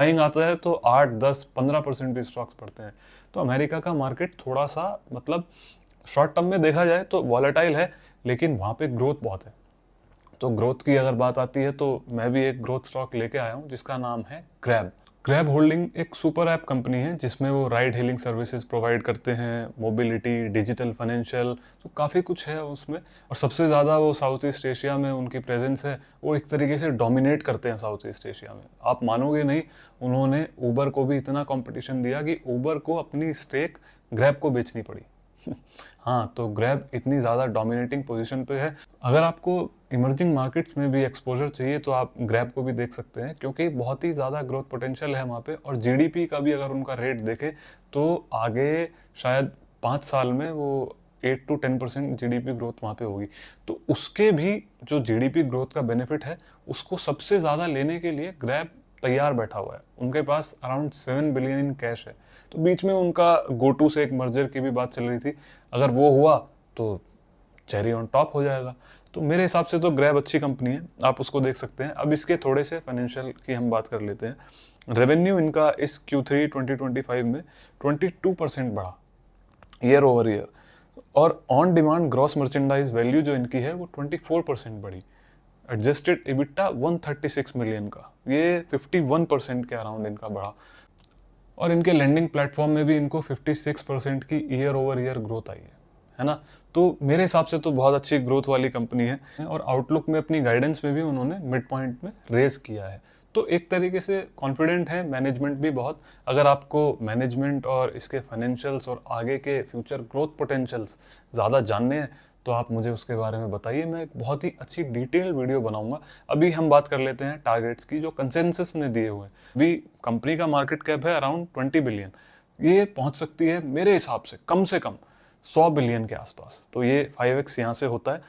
Buying आता है तो 8, 10, 15% भी स्टॉक्स पड़ते हैं। तो अमेरिका का मार्केट थोड़ा सा मतलब शॉर्ट टर्म में देखा जाए तो वॉलेटाइल है, लेकिन वहाँ पे ग्रोथ बहुत है। तो ग्रोथ की अगर बात आती है तो मैं भी एक ग्रोथ स्टॉक लेके आया हूँ जिसका नाम है ग्रैब। ग्रैब होल्डिंग एक सुपर ऐप कंपनी है जिसमें वो राइड हेलिंग सर्विसेज प्रोवाइड करते हैं, मोबिलिटी, डिजिटल, फाइनेंशियल, तो काफ़ी कुछ है उसमें। और सबसे ज़्यादा वो साउथ ईस्ट एशिया में उनकी प्रेजेंस है। वो एक तरीके से डोमिनेट करते हैं साउथ ईस्ट एशिया में। आप मानोगे नहीं, उन्होंने ऊबर को भी इतना कंपटीशन दिया कि ऊबर को अपनी स्टेक ग्रैब को बेचनी पड़ी। हाँ, तो ग्रैब इतनी ज़्यादा डोमिनेटिंग पोजीशन पे है। अगर आपको इमर्जिंग मार्केट्स में भी एक्सपोजर चाहिए तो आप ग्रैब को भी देख सकते हैं, क्योंकि बहुत ही ज़्यादा ग्रोथ पोटेंशियल है वहाँ पे। और जीडीपी का भी अगर उनका रेट देखें तो आगे शायद 5 साल में वो 8 to 10% जीडीपी ग्रोथ वहाँ पे होगी। तो उसके भी जो जीडीपी ग्रोथ का बेनिफिट है उसको सबसे ज़्यादा लेने के लिए ग्रैब तैयार बैठा हुआ है। उनके पास अराउंड 7 बिलियन इन कैश है। तो बीच में उनका गोटू से एक मर्जर की भी बात चल रही थी, अगर वो हुआ तो चेरी ऑन टॉप हो जाएगा। तो मेरे हिसाब से तो ग्रैब अच्छी कंपनी है, आप उसको देख सकते हैं। अब इसके थोड़े से फाइनेंशियल की हम बात कर लेते हैं। रेवेन्यू इनका इस Q3 2025 में 22% बढ़ा ईयर ओवर ईयर। और on demand gross merchandise value जो इनकी है वो 24% बढ़ी। एडजस्टेड इबिट्टा 136 मिलियन का, ये 51% के अराउंड इनका बढ़ा। और इनके लैंडिंग प्लेटफॉर्म में भी इनको 56% की ईयर ओवर ईयर ग्रोथ आई है ना। तो मेरे हिसाब से तो बहुत अच्छी ग्रोथ वाली कंपनी है। और आउटलुक में अपनी गाइडेंस में भी उन्होंने मिड पॉइंट में रेज किया है। तो एक तरीके से कॉन्फिडेंट है, मैनेजमेंट भी बहुत। अगर आपको मैनेजमेंट और इसके फाइनेंशियल्स और आगे के फ्यूचर ग्रोथ पोटेंशियल्स ज़्यादा जानने हैं तो आप मुझे उसके बारे में बताइए, मैं एक बहुत ही अच्छी डिटेल वीडियो बनाऊंगा। अभी हम बात कर लेते हैं टारगेट्स की जो कंसेंसस ने दिए हुए हैं। अभी कंपनी का मार्केट कैप है अराउंड 20 बिलियन। ये पहुंच सकती है मेरे हिसाब से कम 100 बिलियन के आसपास। तो ये 5x यहाँ से होता है।